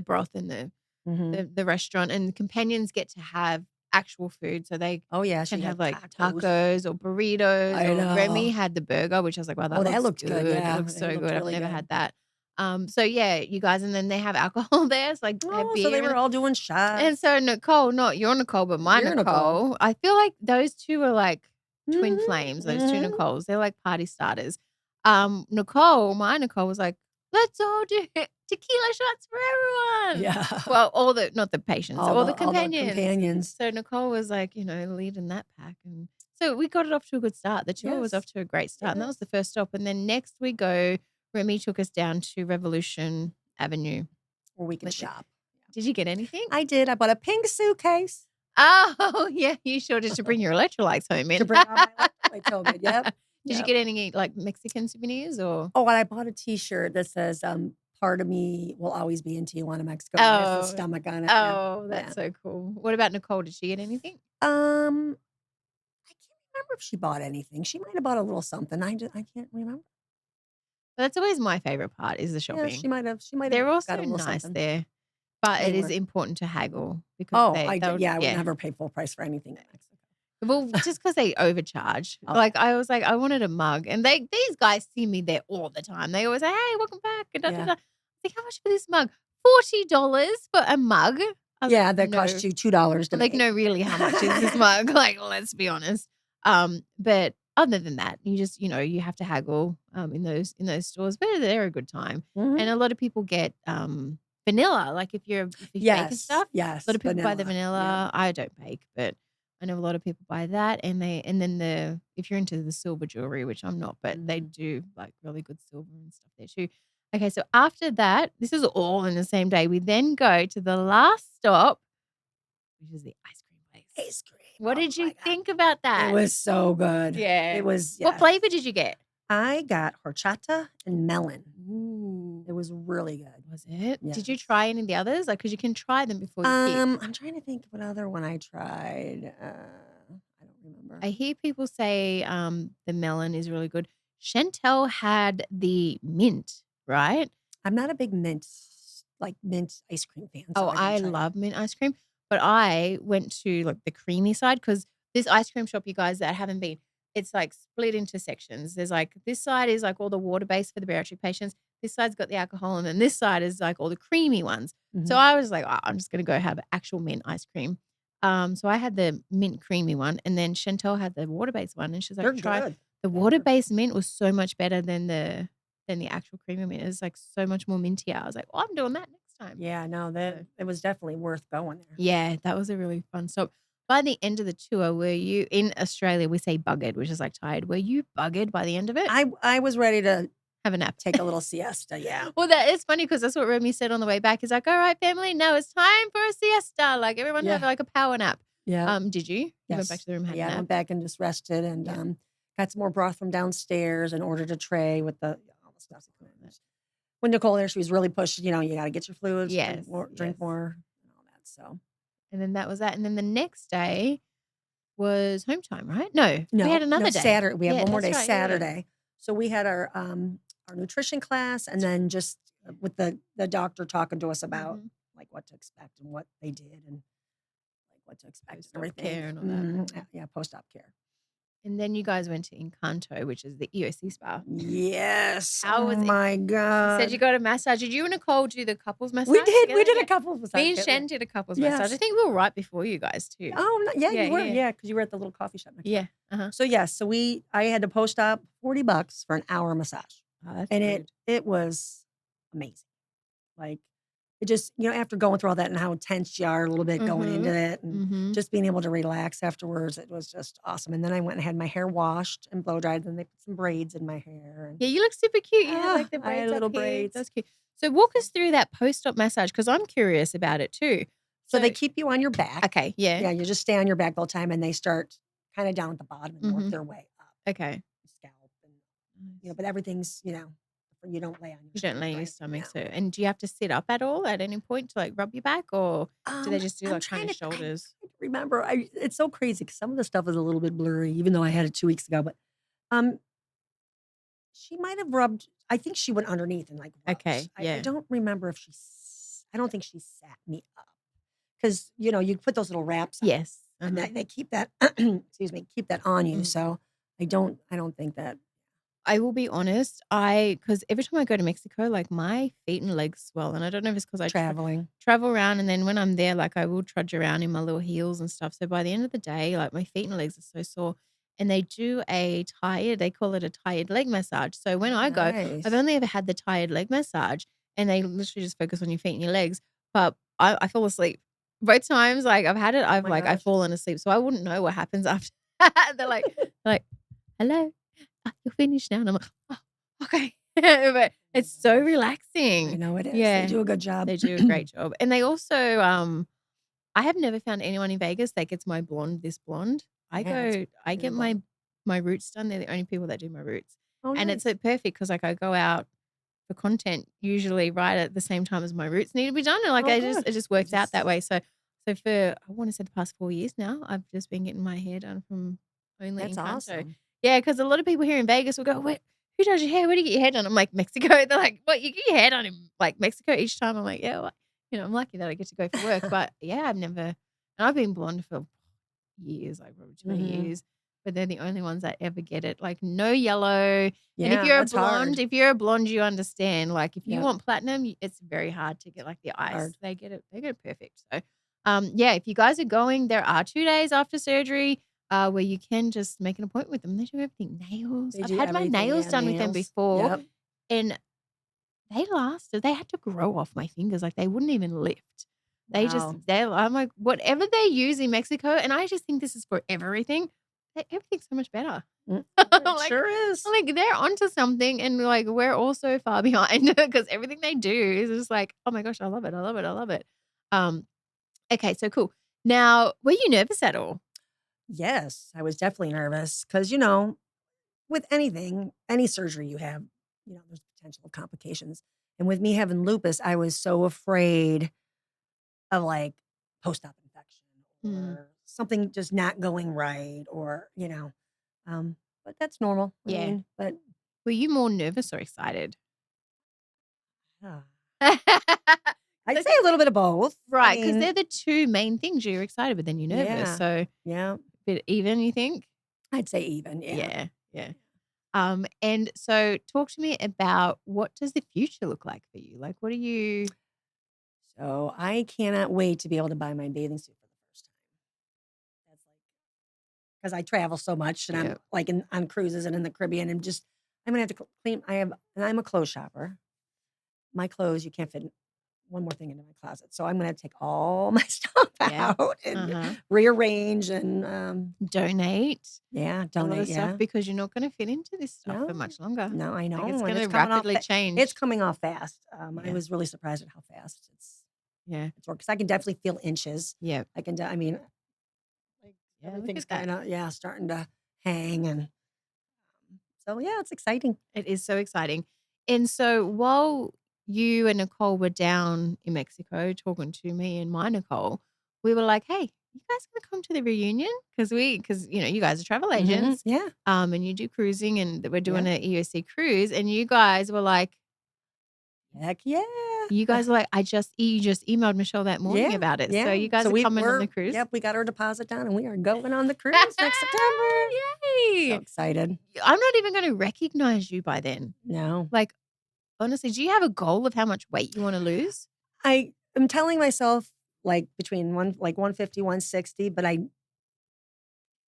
broth in Mhm. the restaurant, and the companions get to have actual food, so they Oh, yeah. can She have had like tacos. tacos or burritos. I Or Remy know. had the burger, which I was like, wow, Oh, that looks looked good. Yeah. It looks It so looked good. I've really never good. had that. So yeah, you guys, and then they have alcohol there. So like they have Oh, beer so they were and all doing shots. and so Nicole, not your Nicole, but my Your Nicole. Nicole. I feel like those two are like twin Mhm, flames, those two mhm. Nicoles. They're like party starters. Nicole, my Nicole was like, let's all do tequila shots for everyone. Yeah. Well, not the patients, all the companions. companions. So Nicole was like, leading that pack. And so we got it off to a good start. The tour was Yes. off to a great start. And that was Yes. the first stop. And then next we go, Remy took us down to Revolution Avenue. Where we can with it. shop. Did you get anything? I did. I bought a pink suitcase Oh, yeah, you sure did, to bring your electrolytes home in. to bring all my electrolytes home in. Yep. Did you get any like Mexican souvenirs or? Oh, and I bought a T-shirt that says, "Part of me will always be in Tijuana, Mexico." And it has the stomach on it. Oh, that's so cool. What about Nicole? Did she get anything? I can't remember if she bought anything. She might have bought a little something. I can't remember. But that's always my favorite part is the Yeah, shopping. she might have They're also got a little nice something. there, but They it is were. important to haggle because Oh, they I did. they'll Yeah, I would yeah. never pay full price for anything in Mexico. Well, just because they overcharge. Oh, Like, I was like, I wanted a mug, and these guys see me there all the time. They always say, "Hey, welcome back," and da, da, yeah. da. Like, "How much for this mug?" $40 for a mug? I was Yeah, like, that "No." cost you $2 to Like, make. "No, really, how much is this mug?" Like, let's be honest. But other than that, you just, you have to haggle, in those stores, but they're a good time. And Mhm. a lot of people get, vanilla, like, if you bake and Yes, stuff, a lot yes, of people buy the vanilla. Yep. vanilla. I don't bake, but I know a lot of people buy that, and then if you're into the silver jewelry, which I'm not, but they Mhm. do, like, really good silver and stuff there too. Okay, so after that, this is all in the same day, we then go to the last stop, which is the ice cream place. Ice cream. What Oh did you my god. think about It that? was so good. Yeah. It was What yes. flavor did you get? I got horchata and melon. Ooh. It was really good. Was it? Did you Yes. try any of the others? Like, because you can try them before you pick. I'm trying to think what other one I tried. I don't remember. I hear people say, the melon is really good. Chantel had the mint, right? I'm not a big mint ice cream fan, so Oh, I didn't I try that. love mint ice cream, but I went to, like, the creamy side because this ice cream shop, you guys that haven't been, it's, like, split into sections. There's, like, this side is, like, all the water-based for the bariatric patients. This side's got the alcohol, and then this side is, like, all the creamy ones. So Mhm. I was like, "Oh, I'm just gonna go have actual mint ice cream." So I had the mint creamy one, and then Chantel had the water-based one, and she's like, They're "Try." good. The They are. water-based mint was so much better than the actual creamy mint. It was, like, so much more mintier. I was like, "Oh, I'm doing that next time." Yeah, no, So it was definitely worth going there. yeah, that was a really fun stop. By the end of the tour, were you in Australia, we say buggered, which is like tired. Were you buggered by the end of it? I was ready to Have a nap. take a little siesta, yeah. Well, that is funny because that's what Remy said on the way back. He's like, "All right, family, now it's time for a siesta. Like, everyone have, Yeah, like, a power nap." yeah, Did you? You went back yes. to the room, had a Yeah, I nap? went back and just rested and, Yeah. got some more broth from downstairs and ordered a tray with all the stuff. Love that. When Nicole there, she was really pushing, you gotta get your fluids, Yes, drink yes. more, and all that, so. And then that was that. And then the next day was home time, right? No, we had No, another no, day. Saturday. We had Yeah, one more that's day, right. Yeah, yeah. Saturday. So we had our nutrition class and then just with the doctor talking to us about Mhm. like what to expect and what they did and like what to expect and Post-op everything. care and all that. Yeah, post-op care. And then you guys went to Encanto, which is the EOC spa. Yes. How Oh was it? my You said you God. got a massage. Did you and Nicole do the couples massage We did. together? We did Yeah. a couple of Me massages and together. Shen did a couples massage. I Yes. think we were right before you guys too. Oh, yeah, Yeah, you were. yeah. Yeah, because you were at the little coffee shop next door. Yeah. Uh-huh. So yes, I had to post op $40 for an hour massage. Oh, that's And good. it was amazing. Like, it just after going through all that and how tense you are a little bit going into it and Mhm. just being able to relax afterwards, it was just awesome. And then I went and had my hair washed and blow dried, and they put some braids in my hair. And Yeah, you look super cute. You had like the I had braids up little here. braids. That's cute. So walk us through that post-op massage because I'm curious about it too. So they keep you on your back. Okay, yeah. Yeah, you just stay on your back the whole time, and they start kind of down at the bottom and work Mhm. their way up. Okay. Scalp and but everything's you don't lay on your You don't stomach lay or on your anything, stomach. no. So, and do you have to sit up at all at any point to like rub your back, or do they just do I'm like kind trying of to shoulders? remember. It's so crazy because some of the stuff is a little bit blurry, even though I had it 2 weeks ago. But um, she might have rubbed. I think she went underneath and like rubbed. Okay, I yeah. don't remember if I don't think she sat me up because you put those little wraps on, Yes. and Uh-huh. they keep that. Excuse me, keep that on you. Mm. So I don't think that. I will be honest, because every time I go to Mexico, like my feet and legs swell, and I don't know if it's because I Traveling. travel around, and then when I'm there, like I will trudge around in my little heels and stuff. So by the end of the day, like my feet and legs are so sore. And they do they call it a tired leg massage. So when I go, I've Nice. only ever had the tired leg massage, and they literally just focus on your feet and your legs. But I fall asleep both times. Like I've had it, Oh my I've gosh. fallen asleep, so I wouldn't know what happens after. they're like, hello. You're finished now. And I'm like, oh, okay. But it's so I relaxing. know it is. They Yeah, do a good job. they do a great job. And they also, I have never found anyone in Vegas that gets my blonde this blonde. I get my roots done. They're the only people that do my roots. Oh, And nice. it's so perfect because like I go out for content usually right at the same time as my roots need to be done. And like Oh, it good. just works out that way. So for I want to say the past 4 years now, I've just been getting my hair done from Only That's Encanto. awesome. Yeah, because a lot of people here in Vegas will go, "Wait, who does your hair? Where do you get your hair done?" I'm like, "Mexico." They're like, "What, you get your hair done in, like, Mexico each time?" I'm like, "Yeah, well, I'm lucky that I get to go for work." But, yeah, and I've been blonde for years, like, probably 20 Mhm. years, but they're the only ones that ever get it, like, no yellow, and Yeah, that's hard. if you're a blonde, you understand, like, if you Yep, want platinum, it's very hard to get, like, the ice. hard. They get it perfect, so, yeah, if you guys are going, there are 2 days after surgery, where you can just make an appointment with them. They do everything. Nails. They I've do had my everything, nails yeah, done with them nails. before, Yep. and they lasted. They had to grow off my fingers, like, they wouldn't even lift. Wow. I'm like, whatever they use in Mexico, and I just think this is for everything, everything's so much better. Mm, I'm it like sure is. I'm like, they're onto something, and, like, we're all so far behind because everything they do is just like, "Oh my gosh, I love it, I love it, I love it." Um, okay, so cool. Now, were you nervous at all? Yes, I was definitely nervous because, with anything, any surgery you have, there's potential complications. And with me having lupus, I was so afraid of like post-op infection Mm, or something just not going right but that's normal. I yeah. mean, but Were you more nervous or excited? uh, 'Cause I'd I say think a little bit of both. I right, because 'cause mean, they're the 2 main things. You're excited, but then you're nervous, yeah. so Yeah. bit even, you think? I'd say even, yeah. Yeah, yeah. And so talk to me about what does the future look like for you? Like, what are you So I cannot wait to be able to buy my bathing suit for the first time. That's like because I travel so much and I'm Yeah, like on cruises and in the Caribbean and just I'm gonna have to clean. And I'm a clothes shopper. My clothes you can't fit one more thing into my closet, so I'm gonna have to take all my stuff yeah. out and Uh-huh. rearrange and Donate yeah, a lot donate. of stuff Yeah, because you're not gonna fit into this stuff for no, much longer. no, I Like, it's know, and gonna rapidly it's change. coming off fast. I Yeah, was really surprised at how fast yeah, it's worked 'cause I can definitely feel inches. yeah. I mean, like Yeah, look everything's at that. kind of starting to hang and so yeah, it's exciting. It is so exciting. And so while you and Nicole were down in Mexico talking to me and my Nicole, we were like, "Hey, you guys gonna come to the reunion?" Because you guys are travel agents, Yeah, and you do cruising, and that we're doing yeah, an EOC cruise, and you guys were like, heck yeah. you just emailed Michelle that morning Yeah, about it. So yeah. you guys So are coming on the cruise? we got our deposit down and we are going on the cruise next September. So Yay! excited. I'm not even gonna recognize you by then. No. Like, honestly, do you have a goal of how much weight you wanna lose? I am telling myself like between 150, 160, but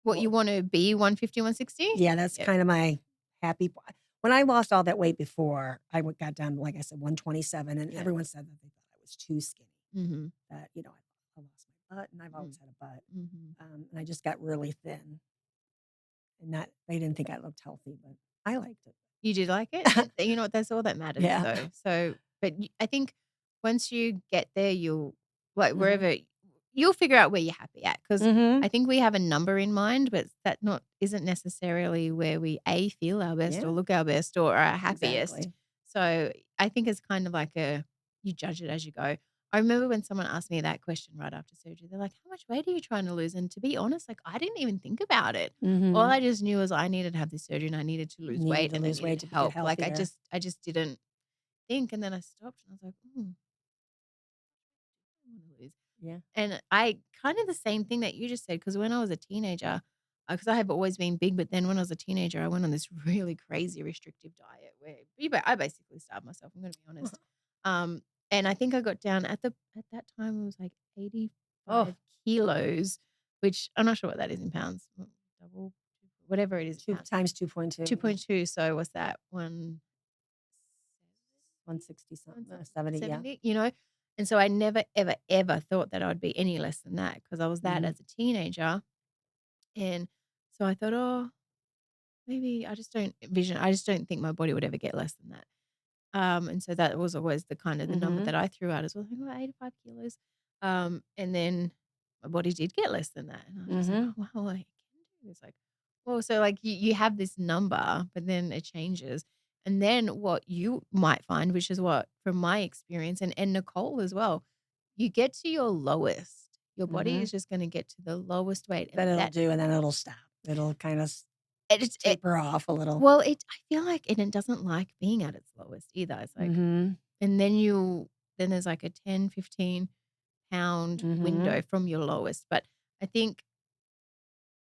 What well, you wanna be 150, 160? yeah, that's Yep. kind of my when I lost all that weight before, got down to, like I said, 127, and Yeah. everyone said that they thought I was too skinny. Mhm. That, I lost my butt and I've Mm. always had a butt. Mhm. And I just got really thin and not, they didn't think I looked healthy, but I liked You do like it? it. You know what? That's all that matters, Yeah. though. So, but I think once you get there, you'll like Mhm. wherever you'll figure out where you're happy at. Because Mhm. I think we have a number in mind, but that not isn't necessarily where we feel our best or Yeah, look our best or are happiest. exactly. So I think it's kind of like you judge it as you go. I remember when someone asked me that question right after surgery. They're like, "How much weight are you trying to lose?" And to be honest, like I didn't even think about it. All Mhm. I just knew was I needed to have this surgery and I needed to lose Needed weight to and it lose needed weight to get help. Like healthier. I just didn't think, and then I stopped and I was like, I wanna lose." Yeah. And I kind of the same thing that you just said because when I was a teenager, because I have always been big, but then when I was a teenager, I went on this really crazy restrictive diet where I basically starved myself. I'm going to be honest. Um, and I think I got down at that time it was like Oh, 85 kilos, which I'm not sure what that is in pounds. Double, whatever it is in two pounds. times 2.2, 2.2. So what's that? 160 something, something, 70, yeah. 70, you know? And so I never, ever, ever thought that I'd be any less than that because I was that Mhm. as a teenager. And so I thought, oh, maybe I just don't think my body would ever get less than that. And so that was always the kind of the number Mhm. that I threw out as well. I think about 85 kilos. And then my body did get less than that. And I was just like, Mhm. oh, wow, I can do this. Like, well, so like you have this number, but then it changes. And then what you might find, which is what from my experience and Nicole as well, you get to your lowest. Your body Mhm. is just going to get to the lowest weight. That And it'll that do, and then it'll stop. It'll kind of It's taper off a little. well, I feel like it doesn't like being at its lowest either. It's like, Mm-hmm. and then there's like a 10, 15 pound Mm-hmm. window from your lowest. But I think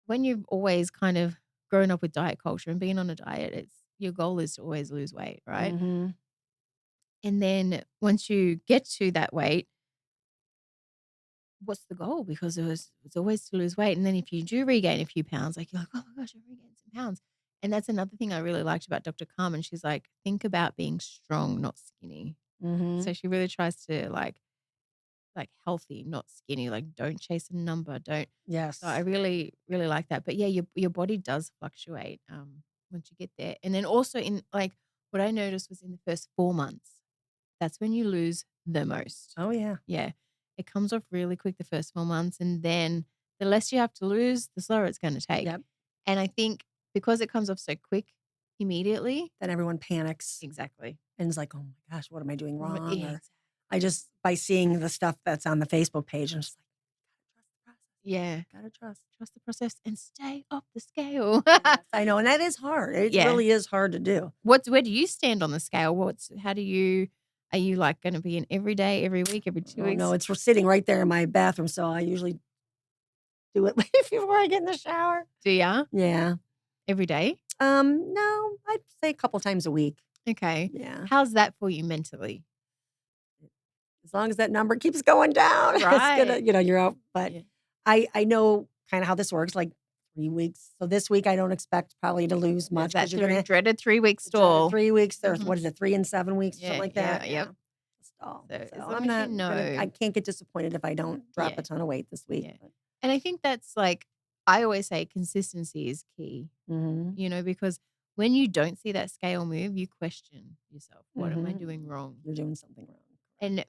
when you've always kind of grown up with diet culture and being on a diet, it's your goal is to always lose weight, right? Mm-hmm. And then once you get to that weight, what's the goal? Because it's always to lose weight. And then if you do regain a few pounds, like you're like, oh my gosh, I regained some pounds. And that's another thing I really liked about Dr. Carmen. She's like, think about being strong, not skinny. Mm-hmm. So she really tries to like healthy, not skinny. Like don't chase a number. Don't. Yes. So I really, really like that. But yeah, your body does fluctuate once you get there. And then also in like what I noticed was in the first 4 months, that's when you lose the most. Oh yeah. Yeah. It comes off really quick the first 4 months. And then the less you have to lose, the slower it's going to take. Yep. And I think because it comes off so quick immediately. Then everyone panics Exactly. and is like, "Oh my gosh, what am I doing wrong?" Yeah, Or I just by seeing the stuff that's on the Facebook page, I'm just like, yeah. gotta trust Trust the process and stay off the scale. the process. Yes, I know, and that is hard. It Yeah. really is hard to do. Where do you stand on the scale? Are you like going to be in every day, every week, every 2 weeks? No, it's sitting right there in my bathroom, so I usually do it before I get in the shower. Do ya? Yeah. Every day? No, I'd say a couple times a week. Okay. Yeah. How's that for you mentally? As long as that number keeps going down, it's gonna, Right. you're out. But Yeah. I know kind of how this works, like 3 weeks. So this week I don't expect probably to lose much That because you're gonna dreaded 3 week stall. 3 weeks. There's Mhm. what is it, 3 and 7 weeks, something Yeah, like yeah, that. yep. Stall. So as So long I'm as you not gonna. I know. can't get disappointed if I don't drop Yeah. a ton of weight this week. Yeah. And I think that's like, I always say consistency is key, Mm-hmm. because when you don't see that scale move, you question yourself. What am I Mm-hmm. doing wrong? You're doing something wrong. And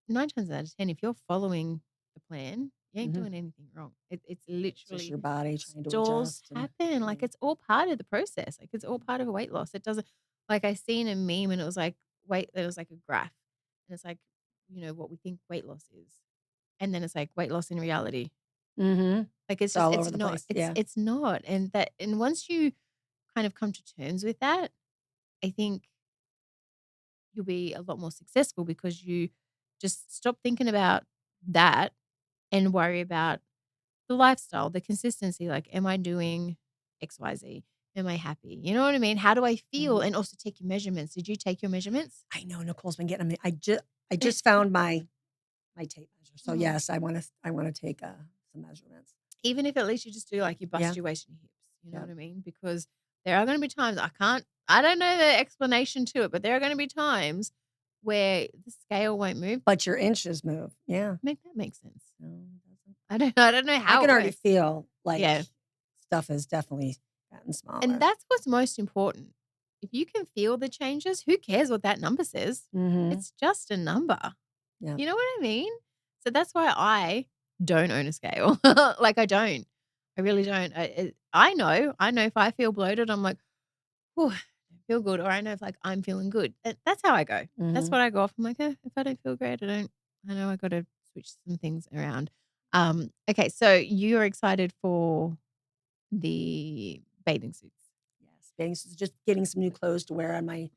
9 times out of 10, if you're following the plan, you ain't Mm-hmm. doing anything wrong. It's It's just literally your body trying to stalls adjust. And, happen. Like it's all part of the process. Like it's all part of weight loss. It doesn't like I seen a meme and it was like it was like a graph. And it's like, what we think weight loss is. And then it's like weight loss in reality. mm-hmm. Like it's It's just all over the not place. Yeah. it's not. And once you kind of come to terms with that, I think you'll be a lot more successful because you just stop thinking about that and worry about the lifestyle, the consistency. Like, am I doing XYZ? Am I happy? You know what I mean? How do I feel? Mhm. And also take your measurements. Did you take your measurements? I know Nicole's been getting them. I just found my tape measure. So Mhm. yes, I want to take some measurements. Even if at least you just do like you bust Yeah. your waist and your hips. You know Yep. what I mean? Because there are going to be times I don't know the explanation to it, but there are going to be times where the scale won't move. But your inches move. Yeah. Make that make sense. No, it doesn't. I don't know how I can it already works. feel like Yeah. stuff has definitely gotten smaller. And that's what's most important. If you can feel the changes, who cares what that number says? Mhm. It's just a number. Yeah. You know what I mean? So that's why I don't own a scale. Like I don't. I really don't. I know if I feel bloated, I'm like, "Whew, I feel good." Or I know if like I'm feeling good. That's how I go. That's Mhm. what I go off. I'm like, if I don't feel great, I know I got to switch some things around. Okay, so you're excited for the bathing suits. Yes. Just getting some new clothes to wear on my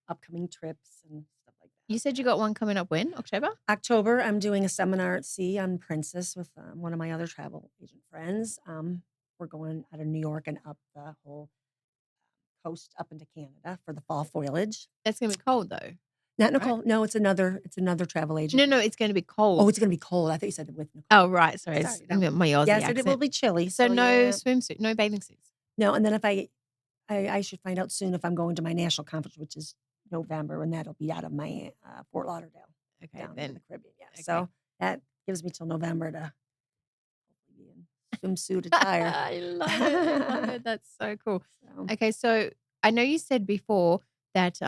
upcoming trips and stuff like that. You said you got one coming up when? October? October, I'm doing a seminar at sea on Princess with one of my other travel agent friends. We're going out of New York and up the whole coast up into Canada for the fall foliage. That's gonna be cold though. Not Right. Nicole. No, it's another travel agent. No, it's gonna be cold. Oh, it's gonna be cold. I thought you said with Nicole. Oh, right. Sorry, Sorry, it's no. my Aussie Yes, accent. it will be chilly. So no yeah. swimsuit, no bathing suits. No, and then if I should find out soon if I'm going to my national conference, which is November, and that'll be out of my Fort Lauderdale, Okay, down in then the Caribbean. Yeah, okay. so that gives me till November to hopefully be in swimsuit attire. I love it. I love it. That's so cool. So, Okay, so I know you said before that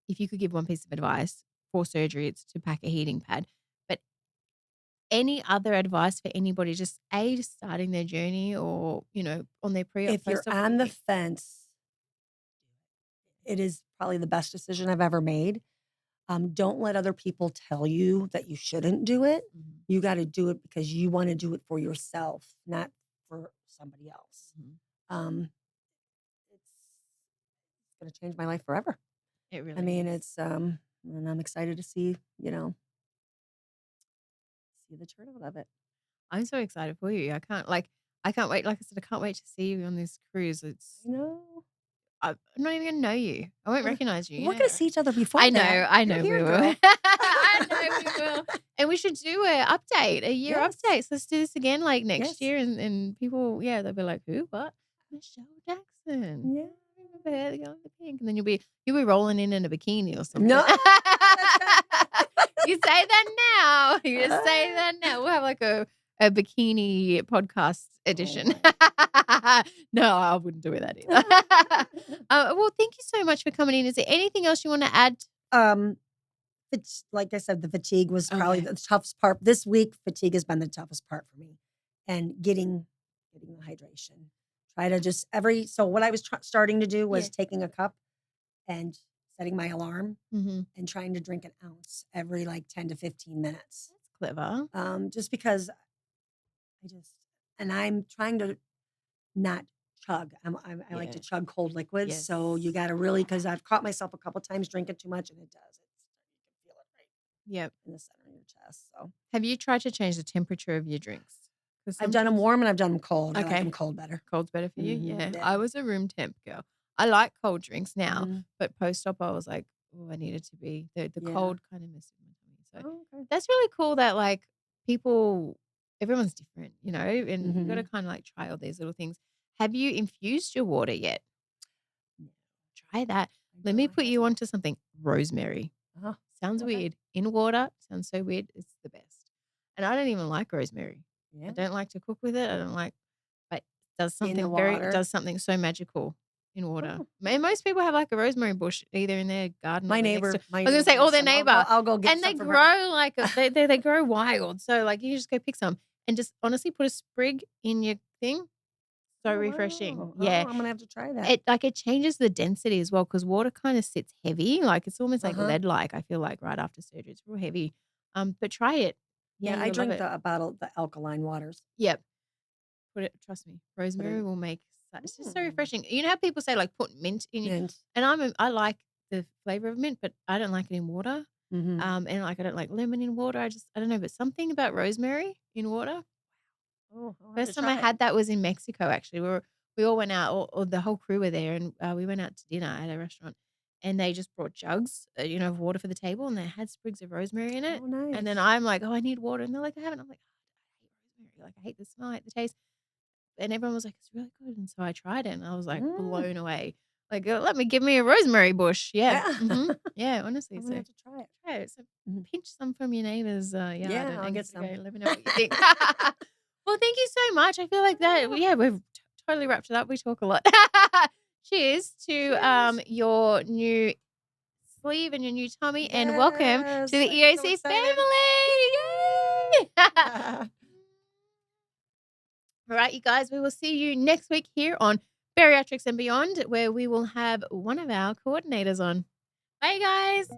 if you could give one piece of advice for surgery, it's to pack a heating pad. But any other advice for anybody just starting their journey or, on their pre-op, if you're post-op, on the anything? fence, it is probably the best decision I've ever made. Don't let other people tell you that you shouldn't do it. Mhm. You got to do it because you want to do it for yourself, not for somebody else. Mhm. It's going to change my life forever. It really I mean, is. and I'm excited to see, see the turnout of it. I'm so excited for you. I can't wait. Like I said, I can't wait to see you on this cruise. I know. I'm not even gonna know you. I won't recognize you. You We're know going to that, see right? each other before that. I You're know we here, will. girl. I know we will. And we should do a year Yes. update. So let's do this again like next Yes. year and people, yeah, they'll be like, who? What? Michelle Jackson. Yeah. I remember her, the girl in the pink. And then you'll be rolling in a bikini or something. No, that's right. You say that now. You just say that now. We'll have like a bikini podcast edition. No, I wouldn't do that either. Well, thank you so much for coming in. Is there anything else you want to add? Like I said, the fatigue was Oh, probably yeah. the toughest part. This week, fatigue has been the toughest part for me, and getting the hydration. Try to just so what I was starting to do was Yeah. taking a cup and setting my alarm Mm-hmm. and trying to drink an ounce every like 10 to 15 minutes. That's clever. Just because I'm trying to not chug. I like to Yeah. chug cold liquids. Yes. So you got to really, because I've caught myself a couple times drinking too much, and it does. You can feel it right Yep. in the center of your chest. So Have you tried to change the temperature of your drinks? 'Cause I've done them sometimes warm and I've done them cold. I like Okay. them cold better. cold's better for you. Mhm, Yeah. yeah. I was a room temp girl. I like cold drinks now, Mhm. but post-op I was like, oh, I needed to be the Yeah. cold kind of messed with my tummy. So Oh, okay. that's really cool that like everyone's different, you know, and you got to Mhm. kind of like try all these little things. Have you infused your water yet? No, Try that. I Let know, me I put you haven't. onto something. Rosemary. Oh, Sounds okay. weird. In water. Sounds so weird. It's the best. And I don't even like rosemary. I Yeah. don't like to cook with it. I don't like, but it does In the something water. so magical in water. Oh, And most people have like a rosemary bush either in their garden my or their next neighbor. door. My I was gonna say, neighbor or has their some. neighbor. I'll go get And they some from her. grow like they grow wild. So like you just go pick some and just honestly put a sprig in your thing. So Oh, refreshing. wow. Yeah. Oh, I'm gonna have to try that. It changes the density as well because water kind of sits heavy. Like it's almost like Uh-huh. lead-like, I feel like right after surgery. It's real heavy. But try it. Yeah, I you'll love drink it. the alkaline waters. Yep. Trust me. Rosemary will make it's just so refreshing. You know how people say like put mint in your Mint. and I like the flavor of mint, but I don't like it in water. Mhm. And like I don't like lemon in water. I don't know, but something about rosemary in water. Oh, I'll have First to time I try it. had that was in Mexico. Actually, we all went out, or the whole crew were there, and we went out to dinner at a restaurant, and they just brought jugs, of water for the table, and they had sprigs of rosemary in it. Oh, nice. And then I'm like, oh, I need water, and they're like, I haven't. I'm like, oh, I hate rosemary. Like I hate the smell, I hate the taste. And everyone was like, it's really good. And so I tried it, and I was like blown away. Like, give me a rosemary bush. Yeah, Yeah. yeah. Honestly, I'm so gonna have to try it. try it. So Mhm. pinch some from your neighbor's yard. Yeah, and I'll give get it a go. some. Let me know what you think. Well, thank you so much. I feel like that. Oh. Yeah, we've totally wrapped it up. We talk a lot. Cheers to Cheers. your new sleeve and your new tummy, and welcome to Yes, the I'm so EOC excited. family. Yay! All right, you guys, we will see you next week here on Bariatrics and Beyond, where we will have one of our coordinators on. Bye, guys.